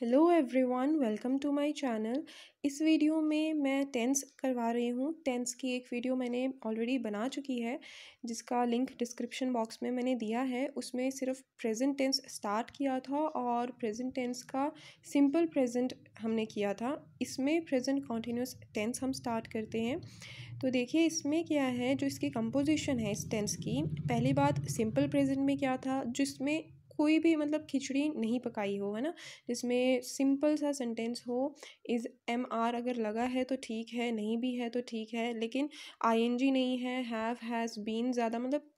Hello everyone, welcome to my channel. इस video में मैं टेंस करवा रही हूँ। टेंस की एक वीडियो मैंने ऑलरेडी बना चुकी है जिसका लिंक डिस्क्रिप्शन बॉक्स में मैंने दिया है। उसमें सिर्फ प्रेजेंट टेंस स्टार्ट किया था और प्रेजेंट टेंस का सिंपल प्रेजेंट हमने किया था। इसमें प्रेजेंट कॉन्टिन्यूस टेंस हम स्टार्ट करते हैं। तो देखिए इसमें क्या है, जो इसकी कंपोजिशन है इस टेंस की। पहली बात, सिंपल प्रेजेंट में क्या था, जिसमें कोई भी मतलब खिचड़ी नहीं पकाई हो, है ना, जिसमें सिंपल सा सेंटेंस हो। इज़ एम आर अगर लगा है तो ठीक है, नहीं भी है तो ठीक है, लेकिन आईएनजी नहीं है, हैव हैज़ बीन ज़्यादा मतलब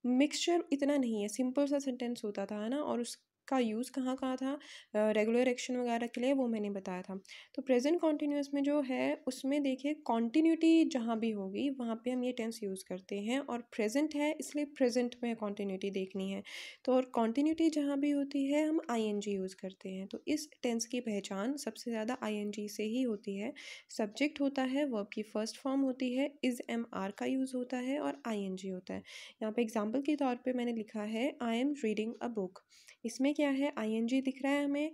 मिक्सचर इतना नहीं है, सिंपल सा सेंटेंस होता था, है ना। और उसका यूज़ कहाँ कहाँ था, रेगुलर एक्शन वगैरह के लिए, वो मैंने बताया था। तो प्रेजेंट कॉन्टिन्यूस में जो है उसमें देखिए कॉन्टिन्यूटी जहाँ भी होगी वहाँ पे हम ये टेंस यूज़ करते हैं, और प्रेजेंट है इसलिए प्रेजेंट में कॉन्टिन्यूटी देखनी है। तो और कॉन्टिन्यूटी जहाँ भी होती है हम आईएनजी यूज़ करते हैं। तो इस टेंस की पहचान सबसे ज़्यादा आईएनजी से ही होती है। सब्जेक्ट होता है, वर्ब की फर्स्ट फॉर्म होती है, इज़ एम आर का यूज़ होता है और आईएनजी होता है। यहाँ पे एग्जाम्पल के तौर पे मैंने लिखा है I am reading a book. इसमें क्या है, आईएनजी दिख रहा है हमें,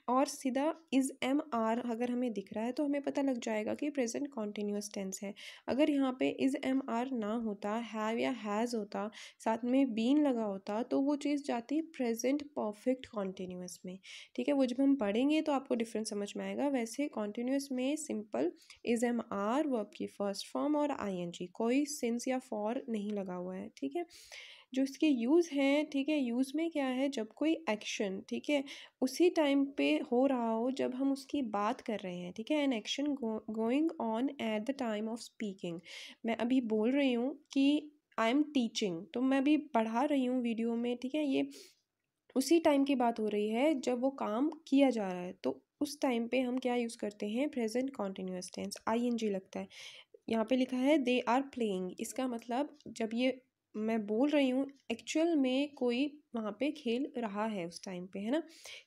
और सीधा इज़ एम आर अगर हमें दिख रहा है तो हमें पता लग जाएगा कि प्रेजेंट कॉन्टिन्यूस टेंस है। अगर यहाँ पे इज़ एम आर ना होता, हैव या हैज़ होता, साथ में बीन लगा होता, तो वो चीज़ जाती प्रेजेंट परफेक्ट कॉन्टिन्यूस में। ठीक है, वो जब हम पढ़ेंगे तो आपको डिफरेंस समझ में आएगा। वैसे कॉन्टिन्यूस में simple is am are, verb की फर्स्ट फॉर्म और आईएनजी, कोई सिंस या फॉर नहीं लगा हुआ है। ठीक है, जो इसके यूज़ हैं, ठीक है, यूज़ में क्या है, जब कोई एक्शन, ठीक है, उसी टाइम पे हो रहा हो जब हम उसकी बात कर रहे हैं। ठीक है, an action going on at the time of speaking. मैं अभी बोल रही हूँ कि आई एम टीचिंग, तो मैं अभी पढ़ा रही हूँ वीडियो में। ठीक है, ये उसी टाइम की बात हो रही है जब वो काम किया जा रहा है, तो उस टाइम पे हम क्या यूज़ करते हैं, प्रेजेंट कॉन्टिन्यूस टेंस, आईएनजी लगता है। यहाँ पे लिखा है दे आर प्लेइंग, इसका मतलब जब ये मैं बोल रही हूँ एक्चुअल में कोई वहाँ पे खेल रहा है उस टाइम पे, है ना।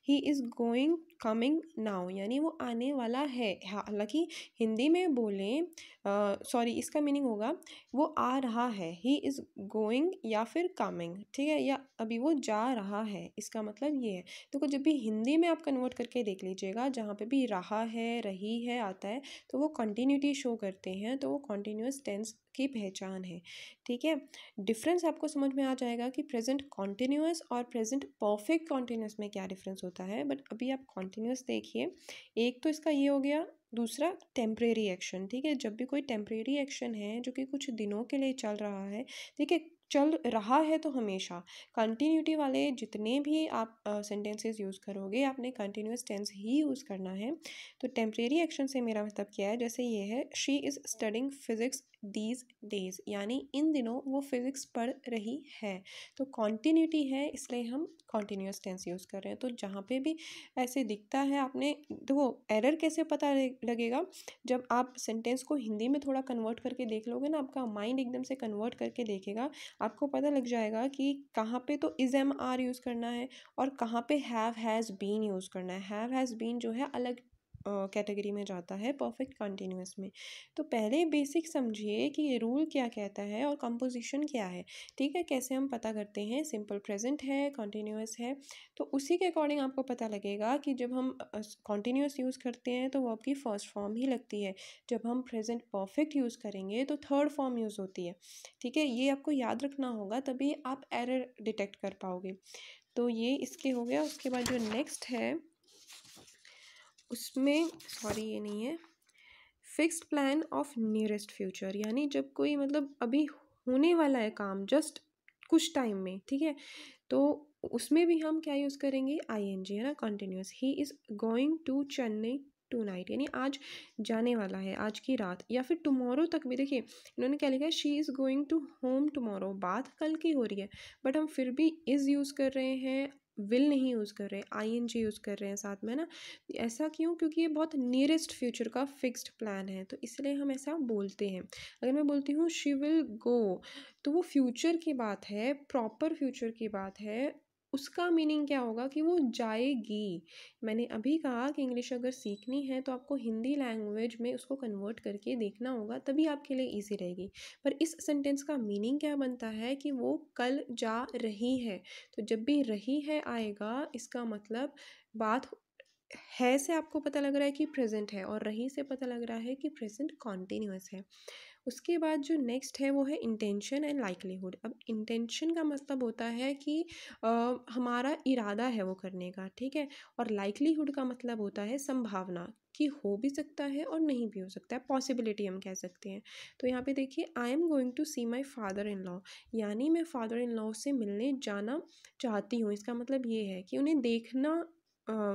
ही इज़ गोइंग कमिंग नाउ, यानी वो आने वाला है। हालांकि हिंदी में बोलें, सॉरी, इसका मीनिंग होगा वो आ रहा है, ही इज़ गोइंग या फिर कमिंग। ठीक है, या अभी वो जा रहा है, इसका मतलब ये है। तो जब भी हिंदी में आप कन्वर्ट करके देख लीजिएगा, जहाँ पे भी रहा है, रही है आता है, तो वो कंटिन्यूटी शो करते हैं, तो वो कॉन्टिन्यूस टेंस की पहचान है। ठीक है, डिफरेंस आपको समझ में आ जाएगा कि प्रेजेंट कॉन्टिन्यूस और प्रेजेंट परफेक्ट कॉन्टिन्यूस में क्या डिफरेंस होता है। बट अभी आप कॉन्टिन्यूस देखिए, एक तो इसका ये हो गया, दूसरा टेम्परेरी एक्शन। ठीक है, जब भी कोई टेम्परेरी एक्शन है जो कि कुछ दिनों के लिए चल रहा है, ठीक है, चल रहा है, तो हमेशा कंटिन्यूटी वाले जितने भी आप सेंटेंसेस यूज़ करोगे, आपने कंटिन्यूस टेंस ही यूज़ करना है। तो टेम्परेरी एक्शन से मेरा मतलब क्या है, जैसे ये है, she is studying physics these days, यानी इन दिनों वो फिजिक्स पढ़ रही है। तो कॉन्टिन्यूटी है, इसलिए हम कॉन्टिन्यूस टेंस यूज़ कर रहे हैं। तो जहाँ पे भी ऐसे दिखता है, आपने देखो एरर कैसे पता लगेगा, जब आप सेंटेंस को हिंदी में थोड़ा कन्वर्ट करके देख लोगे ना, आपका माइंड एकदम से कन्वर्ट करके देखेगा, आपको पता लग जाएगा कि कहाँ पे तो इज़ एम आर यूज़ करना है और कहाँ पे हैव हैज़ बीन यूज़ करना है। हैव हैज़ बीन जो है अलग कैटेगरी में जाता है परफेक्ट कंटिन्यूअस में। तो पहले बेसिक समझिए कि ये रूल क्या कहता है और कंपोजिशन क्या है। ठीक है, कैसे हम पता करते हैं, सिंपल प्रेजेंट है, कंटिन्यूअस है, तो उसी के अकॉर्डिंग आपको पता लगेगा कि जब हम कंटिन्यूअस यूज़ करते हैं तो वो आपकी फर्स्ट फॉर्म ही लगती है। जब हम प्रेजेंट परफेक्ट यूज़ करेंगे तो थर्ड फॉर्म यूज़ होती है। ठीक है, ये आपको याद रखना होगा, तभी आप एरर डिटेक्ट कर पाओगे। तो ये इसके हो गया। उसके बाद जो नेक्स्ट है उसमें, सॉरी ये नहीं है, fixed plan of nearest future, यानी जब कोई मतलब अभी होने वाला है काम जस्ट कुछ टाइम में। ठीक है, तो उसमें भी हम क्या यूज़ करेंगे, आईएनजी, है ना, continuous. He is going to Chennai tonight, यानी आज जाने वाला है, आज की रात, या फिर टुमारो तक भी। देखिए इन्होंने क्या लिखा है, she is going to home tomorrow, बात कल की हो रही है, बट हम फिर भी इज़ यूज़ कर रहे हैं, विल नहीं यूज़ कर रहे हैं, आईएनजी यूज़ कर रहे हैं साथ में ना। ऐसा क्यों, क्योंकि ये बहुत नियरेस्ट फ्यूचर का फिक्स्ड प्लान है, तो इसलिए हम ऐसा बोलते हैं। अगर मैं बोलती हूँ शी विल गो, तो वो फ्यूचर की बात है, प्रॉपर फ्यूचर की बात है, उसका मीनिंग क्या होगा कि वो जाएगी। मैंने अभी कहा कि इंग्लिश अगर सीखनी है तो आपको हिंदी लैंग्वेज में उसको कन्वर्ट करके देखना होगा, तभी आपके लिए ईजी रहेगी। पर इस सेंटेंस का मीनिंग क्या बनता है कि वो कल जा रही है। तो जब भी रही है आएगा, इसका मतलब बात है से आपको पता लग रहा है कि प्रेजेंट है, और रही से पता लग रहा है कि प्रेजेंट कॉन्टिन्यूस है। उसके बाद जो नेक्स्ट है वो है इंटेंशन एंड लाइकलीहुड। अब इंटेंशन का मतलब होता है कि हमारा इरादा है वो करने का, ठीक है। और लाइकलीहुड का मतलब होता है संभावना, कि हो भी सकता है और नहीं भी हो सकता है, पॉसिबिलिटी हम कह सकते हैं। तो यहाँ पे देखिए, I am going to see my father in law, यानी मैं फादर इन लॉ से मिलने जाना चाहती हूँ। इसका मतलब ये है कि उन्हें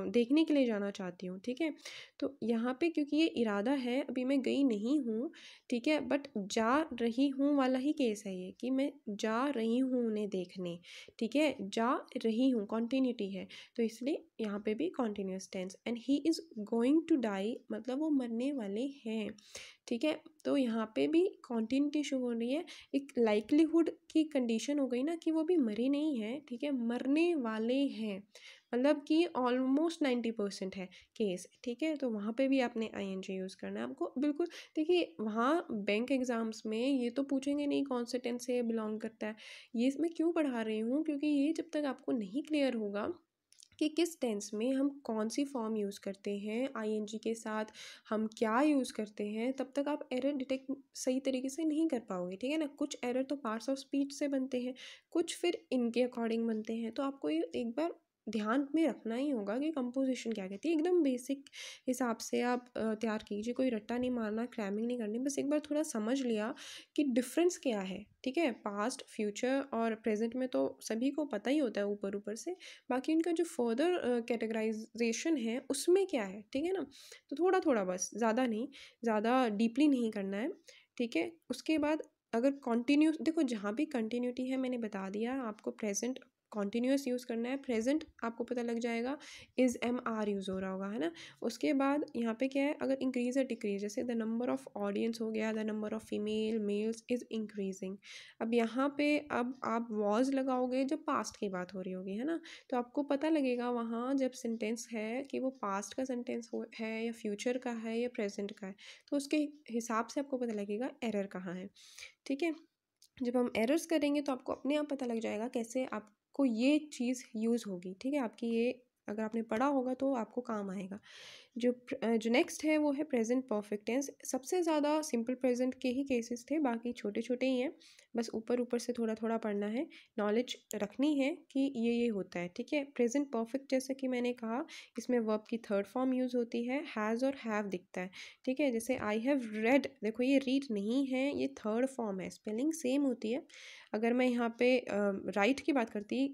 देखने के लिए जाना चाहती हूँ, ठीक है। तो यहाँ पे क्योंकि ये इरादा है, अभी मैं गई नहीं हूँ, ठीक है, बट जा रही हूँ वाला ही केस है ये, कि मैं जा रही हूँ उन्हें देखने, ठीक है, जा रही हूँ, कॉन्टिन्यूटी है, तो इसलिए यहाँ पे भी continuous tense. And he is going to die, मतलब वो मरने वाले हैं, ठीक है। तो यहाँ पे भी कॉन्टिन्यूटी शो हो रही है। एक लाइकलीहुड की कंडीशन हो गई ना, कि वो भी मरे नहीं हैं, ठीक है, मरने वाले हैं, मतलब कि ऑलमोस्ट 90% है केस, ठीक है। तो वहाँ पे भी आपने ING यूज़ करना है आपको, बिल्कुल। देखिए, वहाँ बैंक एग्ज़ाम्स में ये तो पूछेंगे नहीं कौन से टेंस से बिलोंग करता है। ये मैं क्यों पढ़ा रही हूँ, क्योंकि ये जब तक आपको नहीं क्लियर होगा कि किस टेंस में हम कौन सी फॉर्म यूज़ करते हैं, ING के साथ हम क्या यूज़ करते हैं, तब तक आप एरर डिटेक्ट सही तरीके से नहीं कर पाओगे, ठीक है ना। कुछ एरर तो पार्ट्स ऑफ स्पीच से बनते हैं, कुछ फिर इनके अकॉर्डिंग बनते हैं। तो आपको ये एक बार ध्यान में रखना ही होगा कि कंपोजिशन क्या कहती है। एकदम बेसिक हिसाब से आप तैयार कीजिए, कोई रट्टा नहीं मारना, क्रैमिंग नहीं करनी, बस एक बार थोड़ा समझ लिया कि डिफरेंस क्या है, ठीक है। पास्ट, फ्यूचर और प्रेजेंट में तो सभी को पता ही होता है ऊपर ऊपर से, बाकी उनका जो फर्दर कैटेगराइजेशन है उसमें क्या है, ठीक है ना। तो थोड़ा थोड़ा बस, ज़्यादा नहीं, ज़्यादा डीपली नहीं करना है, ठीक है। उसके बाद अगर कॉन्टीन्यूस, देखो जहाँ भी कंटिन्यूटी है मैंने बता दिया आपको, प्रेजेंट कॉन्टीन्यूस यूज़ करना है, प्रेजेंट आपको पता लग जाएगा, इज़ MR यूज़ हो रहा होगा, है ना। उसके बाद यहाँ पे क्या है, अगर इंक्रीज या डिक्रीज, जैसे द नंबर ऑफ ऑडियंस हो गया, the number of female males is increasing. अब यहाँ पे अब आप वॉज लगाओगे जब पास्ट की बात हो रही होगी, है ना। तो आपको पता लगेगा वहाँ जब सेंटेंस है कि वो पास्ट का सेंटेंस हो है या फ्यूचर का है या प्रेजेंट का है, तो उसके हिसाब से आपको पता लगेगा एरर कहाँ है, ठीक है। जब हम एरर्स करेंगे तो आपको अपने आप पता लग जाएगा कैसे आपको ये चीज़ यूज़ होगी, ठीक है। आपकी ये अगर आपने पढ़ा होगा तो आपको काम आएगा। जो नेक्स्ट है वो है प्रेजेंट परफेक्ट टेंस। सबसे ज़्यादा सिंपल प्रेजेंट के ही केसेस थे, बाकी छोटे छोटे ही हैं, बस ऊपर ऊपर से थोड़ा थोड़ा पढ़ना है, नॉलेज रखनी है कि ये होता है, ठीक है। प्रेजेंट परफेक्ट जैसे कि मैंने कहा, इसमें वर्ब की थर्ड फॉर्म यूज़ होती है, हैज़ और हैव दिखता है, ठीक है। जैसे आई हैव रेड, देखो ये रीड नहीं है, ये थर्ड फॉर्म है, स्पेलिंग सेम होती है। अगर मैं यहाँ पे राइट की बात करती,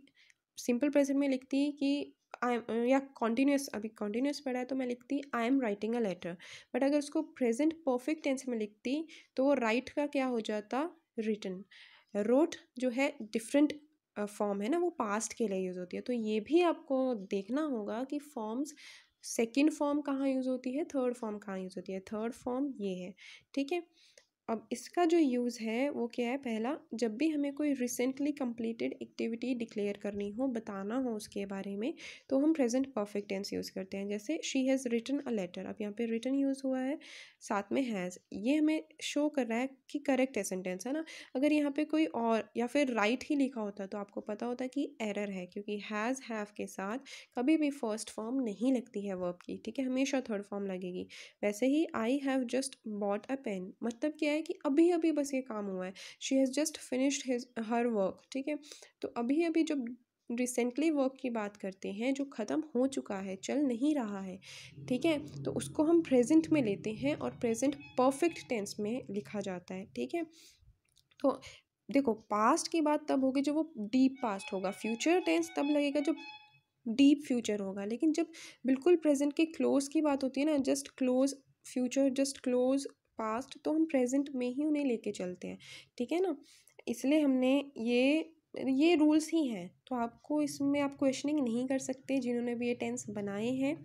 सिंपल प्रेजेंट में लिखती कि आई या कॉन्टीन्यूस, अभी कॉन्टीन्यूस पढ़ा है तो मैं लिखती I am writing a letter, but अगर उसको प्रेजेंट परफेक्ट टेंस में लिखती तो वो राइट का क्या हो जाता, रिटन। रोट जो है डिफरेंट फॉर्म है ना, वो पास्ट के लिए यूज़ होती है। तो ये भी आपको देखना होगा कि फॉर्म्स, सेकेंड फॉर्म कहाँ यूज़ होती है, थर्ड फॉर्म कहाँ यूज़ होती है। थर्ड फॉर्म ये है, ठीक है। अब इसका जो यूज़ है वो क्या है, पहला, जब भी हमें कोई रिसेंटली कंप्लीटेड एक्टिविटी डिक्लेयर करनी हो, बताना हो उसके बारे में, तो हम प्रेजेंट परफेक्ट टेंस यूज़ करते हैं। जैसे she has written a letter, अब यहाँ पे रिटन यूज़ हुआ है, साथ में हैज़, ये हमें शो कर रहा है कि करेक्ट है सेंटेंस, है ना। अगर यहाँ पे कोई और या फिर राइट ही लिखा होता तो आपको पता होता कि एरर है, क्योंकि हैज़ हैव के साथ कभी भी फर्स्ट फॉर्म नहीं लगती है वर्ब की, ठीक है, हमेशा थर्ड फॉर्म लगेगी। वैसे ही I have just bought a pen, मतलब क्या है कि अभी अभी बस ये काम हुआ है, she has just finished his her work, ठीक है। तो अभी अभी जब रिसेंटली वर्क की बात करते हैं, जो ख़त्म हो चुका है, चल नहीं रहा है, ठीक है, तो उसको हम प्रेजेंट में लेते हैं और प्रेजेंट परफेक्ट टेंस में लिखा जाता है, ठीक है। तो देखो, पास्ट की बात तब होगी जब वो डीप पास्ट होगा, फ्यूचर टेंस तब लगेगा जब डीप फ्यूचर होगा, लेकिन जब बिल्कुल प्रेजेंट के क्लोज की बात होती है ना, just close future, just close past, तो हम प्रेजेंट में ही उन्हें लेके चलते हैं, ठीक है ना। इसलिए हमने ये रूल्स ही हैं, तो आपको इसमें आप क्वेश्चनिंग नहीं कर सकते, जिन्होंने भी ये टेंस बनाए हैं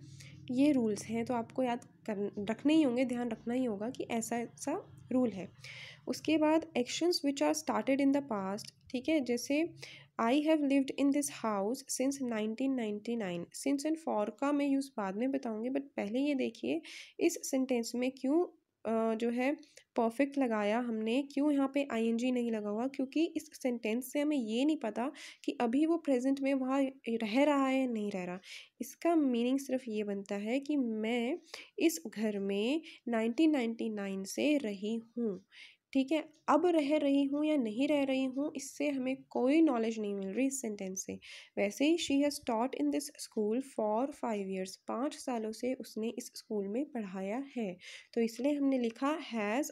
ये रूल्स हैं, तो आपको याद कर रखने ही होंगे, ध्यान रखना ही होगा कि ऐसा ऐसा रूल है। उसके बाद actions which are started in the past, ठीक है, जैसे I have lived in this house since 1999। Since and for का मैं यूज़ बाद में बताऊंगी, बट पहले ये देखिए इस सेंटेंस में क्यों जो है परफेक्ट लगाया हमने, क्यों यहाँ पे आईएनजी नहीं लगा हुआ, क्योंकि इस सेंटेंस से हमें ये नहीं पता कि अभी वो प्रेजेंट में वहाँ रह रहा है या नहीं रह रहा। इसका मीनिंग सिर्फ ये बनता है कि मैं इस घर में 1999 से रही हूँ, ठीक है। अब रह रही हूँ या नहीं रह रही हूँ, इससे हमें कोई नॉलेज नहीं मिल रही इस सेंटेंस से। वैसे ही she has taught in this school for 5 years, 5 सालों से उसने इस स्कूल में पढ़ाया है, तो इसलिए हमने लिखा हैज़,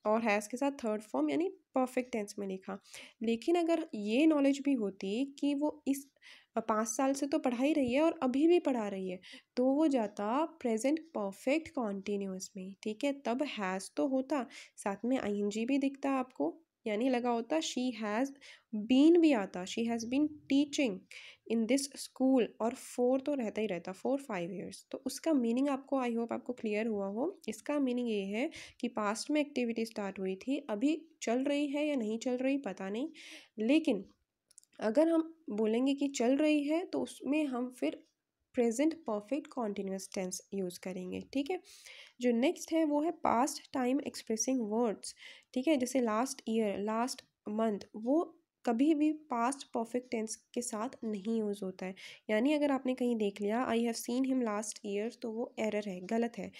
और हैज़ के साथ थर्ड फॉर्म यानी परफेक्ट टेंस में लिखा। लेकिन अगर ये नॉलेज भी होती कि वो इस 5 साल से तो पढ़ा ही रही है और अभी भी पढ़ा रही है, तो वो जाता प्रेजेंट परफेक्ट कॉन्टिन्यूअस में, ठीक है। तब हैज़ तो होता, साथ में आईएनजी भी दिखता आपको, यानी लगा होता शी हैज़ बीन भी आता, she has been teaching in this school, और फोर तो रहता ही रहता, फॉर 5 ईयर्स। तो उसका मीनिंग आपको, आई होप आपको क्लियर हुआ हो। इसका मीनिंग ये है कि पास्ट में एक्टिविटी स्टार्ट हुई थी, अभी चल रही है या नहीं चल रही पता नहीं, लेकिन अगर हम बोलेंगे कि चल रही है तो उसमें हम फिर present perfect continuous tense use करेंगे, ठीक है। जो नेक्स्ट है वो है पास्ट टाइम एक्सप्रेसिंग वर्ड्स, ठीक है। जैसे लास्ट ईयर, लास्ट मंथ, वो कभी भी पास्ट परफेक्ट टेंस के साथ नहीं यूज़ होता है। यानी अगर आपने कहीं देख लिया I have seen him last year, तो वो एरर है, गलत है।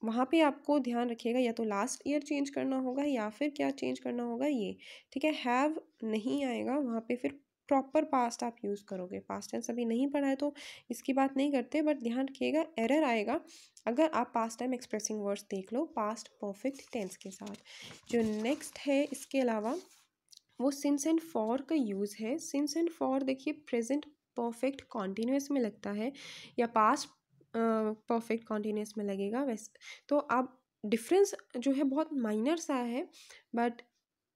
वहाँ पे आपको ध्यान रखिएगा, या तो लास्ट ईयर चेंज करना होगा या फिर क्या चेंज करना होगा ये, ठीक है। हैव नहीं आएगा वहाँ पे, फिर प्रॉपर पास्ट आप यूज़ करोगे। पास्ट टेंस अभी नहीं पढ़ा है तो इसकी बात नहीं करते, बट ध्यान रखिएगा एरर आएगा अगर आप पास्ट टाइम एक्सप्रेसिंग वर्ड्स देख लो पास्ट परफेक्ट टेंस के साथ। जो नेक्स्ट है इसके अलावा वो सिंस एंड फॉर का यूज़ है। सिंस एंड फॉर देखिए प्रेजेंट परफेक्ट कॉन्टिन्यूस में लगता है या पास्ट परफेक्ट कॉन्टिन्यूस में लगेगा, वैसे तो अब डिफरेंस जो है बहुत माइनर सा है, बट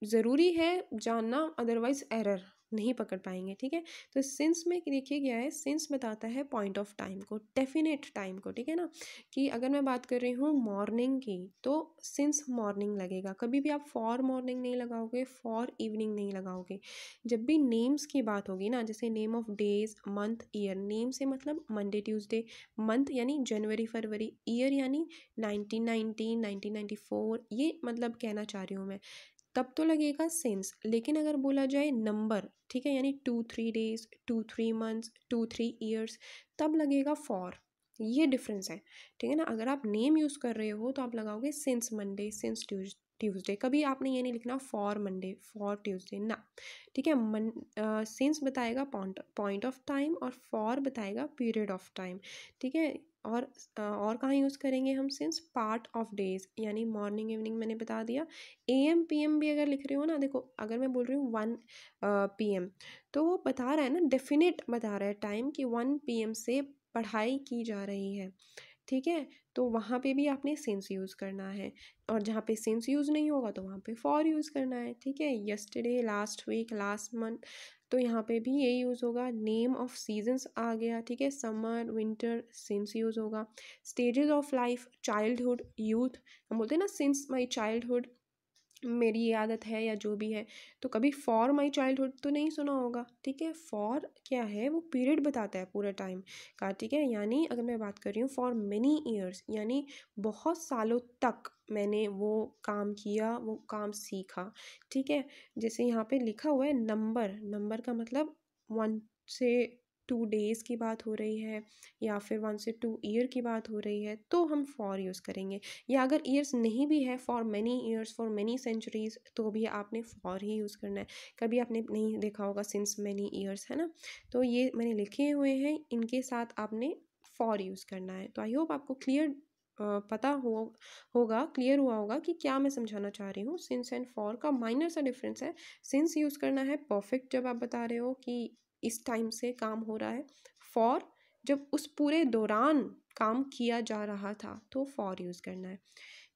ज़रूरी है जानना, अदरवाइज एरर नहीं पकड़ पाएंगे, ठीक है। तो सिंस में देखिए क्या है, सिंस बताता है पॉइंट ऑफ टाइम को, डेफिनेट टाइम को, ठीक है ना। कि अगर मैं बात कर रही हूँ मॉर्निंग की तो सिंस मॉर्निंग लगेगा, कभी भी आप फॉर मॉर्निंग नहीं लगाओगे, फॉर इवनिंग नहीं लगाओगे। जब भी नेम्स की बात होगी ना, जैसे name of days, month, year, name से मतलब मंडे ट्यूसडे, मंथ यानी जनवरी फरवरी, ईयर यानी 1990 1994, ये मतलब कहना चाह रही हूँ मैं, तब तो लगेगा सिंस। लेकिन अगर बोला जाए नंबर, ठीक है, यानी 2-3 डेज, 2-3 मंथ्स, 2-3 ईयर्स, तब लगेगा फॉर। ये डिफरेंस है, ठीक है ना। अगर आप नेम यूज़ कर रहे हो तो आप लगाओगे सिंस मंडे, सिंस ट्यूसडे, कभी आपने ये नहीं लिखना फॉर मंडे, फॉर ट्यूसडे ना, ठीक है। सिंस बताएगा पॉइंट ऑफ टाइम और फॉर बताएगा पीरियड ऑफ टाइम, ठीक है। और कहाँ यूज़ करेंगे हम सिंस, पार्ट ऑफ डेज, यानी मॉर्निंग इवनिंग मैंने बता दिया। AM PM भी अगर लिख रहे हो ना, देखो अगर मैं बोल रही हूँ 1 PM, तो वो बता रहा है ना, डेफिनेट बता रहा है टाइम कि 1 PM से पढ़ाई की जा रही है, ठीक है। तो वहाँ पे भी आपने सिंस यूज़ करना है, और जहाँ पे सिंस यूज़ नहीं होगा तो वहाँ पे फॉर यूज़ करना है, ठीक है। Yesterday, last week, last month, तो यहाँ पे भी ये यूज़ होगा। नेम ऑफ सीजन्स आ गया, ठीक है, समर विंटर, सिंस यूज़ होगा। Stages of life, childhood, youth, हम बोलते हैं ना सिंस माई चाइल्डहुड, मेरी ये आदत है या जो भी है, तो कभी फॉर माई चाइल्डहुड तो नहीं सुना होगा, ठीक है। फॉर क्या है, वो पीरियड बताता है पूरे टाइम का, ठीक है। यानी अगर मैं बात कर रही हूँ फॉर मेनी ईयर्स, यानी बहुत सालों तक मैंने वो काम किया, वो काम सीखा, ठीक है। जैसे यहाँ पे लिखा हुआ है नंबर, नंबर का मतलब 1 से 2 डेज की बात हो रही है, या फिर 1 से 2 ईयर की बात हो रही है, तो हम फॉर यूज़ करेंगे। या अगर ईयर्स नहीं भी है, for many years, for many centuries, तो भी आपने फॉर ही यूज़ करना है। कभी आपने नहीं देखा होगा सिंस मैनी ईयर्स, है ना। तो ये मैंने लिखे हुए हैं, इनके साथ आपने फॉर यूज़ करना है। तो आई होप आपको क्लियर पता होगा, क्लियर हुआ होगा कि क्या मैं समझाना चाह रही हूँ। सिंस एंड फॉर का माइनर सा डिफरेंस है, सिंस यूज़ करना है परफेक्ट जब आप बता रहे हो कि इस टाइम से काम हो रहा है, फॉर जब उस पूरे दौरान काम किया जा रहा था, तो फॉर यूज़ करना है।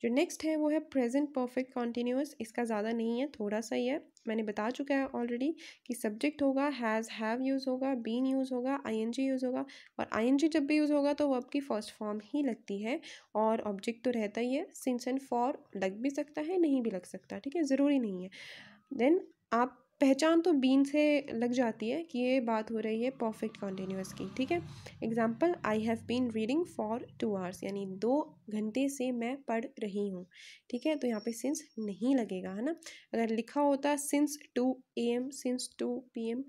जो नेक्स्ट है वो है प्रेजेंट परफेक्ट कॉन्टिन्यूअस। इसका ज़्यादा नहीं है, थोड़ा सा ही है, मैंने बता चुका है ऑलरेडी कि सब्जेक्ट होगा, हैज़ हैव यूज़ होगा, बीन यूज़ होगा, आईएनजी यूज़ होगा, और आईएनजी जब भी यूज़ होगा तो वर्ब की फर्स्ट फॉर्म ही लगती है, और ऑब्जेक्ट तो रहता ही है। सिंस एंड फॉर लग भी सकता है, नहीं भी लग सकता, ठीक है, ज़रूरी नहीं है। देन आप पहचान तो बीन से लग जाती है कि ये बात हो रही है परफेक्ट कॉन्टिन्यूअस की, ठीक है। Example, I have been reading for 2 hours, यानी 2 घंटे से मैं पढ़ रही हूँ, ठीक है। तो यहाँ पे सिंस नहीं लगेगा, है ना। अगर लिखा होता सिंस 2 AM, सिंस 2 PM,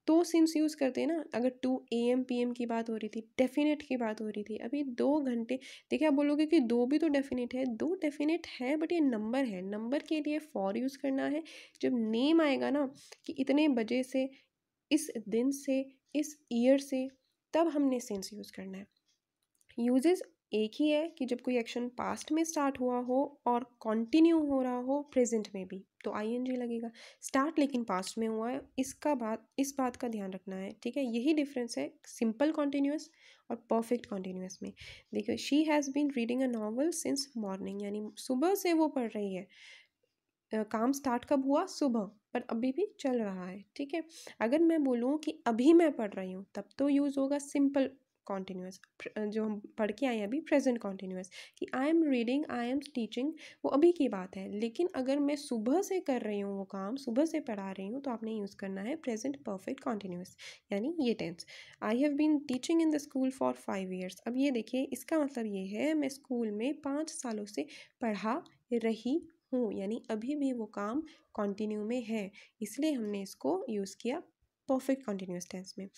तो सिंस यूज़ करते हैं ना। अगर 2 AM PM की बात हो रही थी, डेफिनेट की बात हो रही थी, अभी 2 घंटे। देखिए, आप बोलोगे कि 2 भी तो डेफिनेट है, 2 डेफिनेट है, बट ये नंबर है, नंबर के लिए फॉर यूज़ करना है। जब नेम आएगा ना कि इतने बजे से, इस दिन से, इस ईयर से, तब हमने सिंस यूज़ करना है। यूजेस एक ही है कि जब कोई एक्शन पास्ट में स्टार्ट हुआ हो और कंटिन्यू हो रहा हो प्रेजेंट में भी, तो ING लगेगा। स्टार्ट लेकिन पास्ट में हुआ है, इस बात का ध्यान रखना है, ठीक है। यही डिफरेंस है सिंपल कॉन्टिन्यूस और परफेक्ट कॉन्टिन्यूस में। देखिए, she has been reading a novel since morning, यानी सुबह से वो पढ़ रही है। काम स्टार्ट कब हुआ? सुबह, पर अभी भी चल रहा है, ठीक है। अगर मैं बोलूँ कि अभी मैं पढ़ रही हूँ, तब तो यूज़ होगा सिंपल कॉन्टिन्यूस, जो हम पढ़ के आए हैं अभी, प्रेजेंट कॉन्टिन्यूस, कि I am reading, I am teaching, वो अभी की बात है। लेकिन अगर मैं सुबह से कर रही हूँ वो काम, सुबह से पढ़ा रही हूँ, तो आपने यूज़ करना है प्रेजेंट परफेक्ट कॉन्टिन्यूस, यानी ये tense. I have been teaching in the school for 5 years. अब ये देखिए, इसका मतलब ये है मैं स्कूल में 5 सालों से पढ़ा रही हूँ, यानी अभी भी वो काम कंटिन्यू में है, इसलिए हमने इसको यूज़ किया परफेक्ट कंटिन्यूअस टेंस में,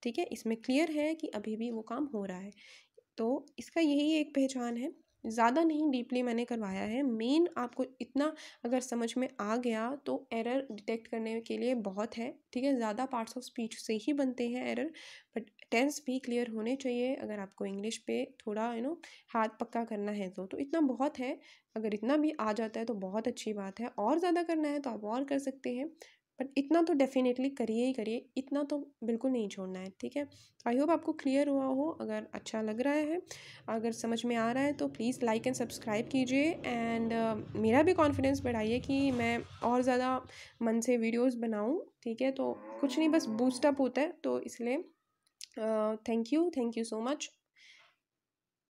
ठीक है। इसमें क्लियर है कि अभी भी वो काम हो रहा है। तो इसका यही एक पहचान है। ज़्यादा नहीं डीपली मैंने करवाया है, मेन आपको इतना अगर समझ में आ गया तो एरर डिटेक्ट करने के लिए बहुत है, ठीक है। ज़्यादा पार्ट्स ऑफ स्पीच से ही बनते हैं एरर, बट टेंस भी क्लियर होने चाहिए अगर आपको इंग्लिश पे थोड़ा हाथ पक्का करना है तो इतना बहुत है। अगर इतना भी आ जाता है तो बहुत अच्छी बात है, और ज़्यादा करना है तो आप और कर सकते हैं, बट इतना तो डेफिनेटली करिए ही करिए, इतना तो बिल्कुल नहीं छोड़ना है, ठीक है। आई होप आपको क्लियर हुआ हो। अगर अच्छा लग रहा है, अगर समझ में आ रहा है, तो प्लीज़ लाइक एंड सब्सक्राइब कीजिए, एंड मेरा भी कॉन्फिडेंस बढ़ाइए कि मैं और ज़्यादा मन से वीडियोस बनाऊं, ठीक है। तो कुछ नहीं, बस बूस्टअप होता है, तो इसलिए थैंक यू सो मच।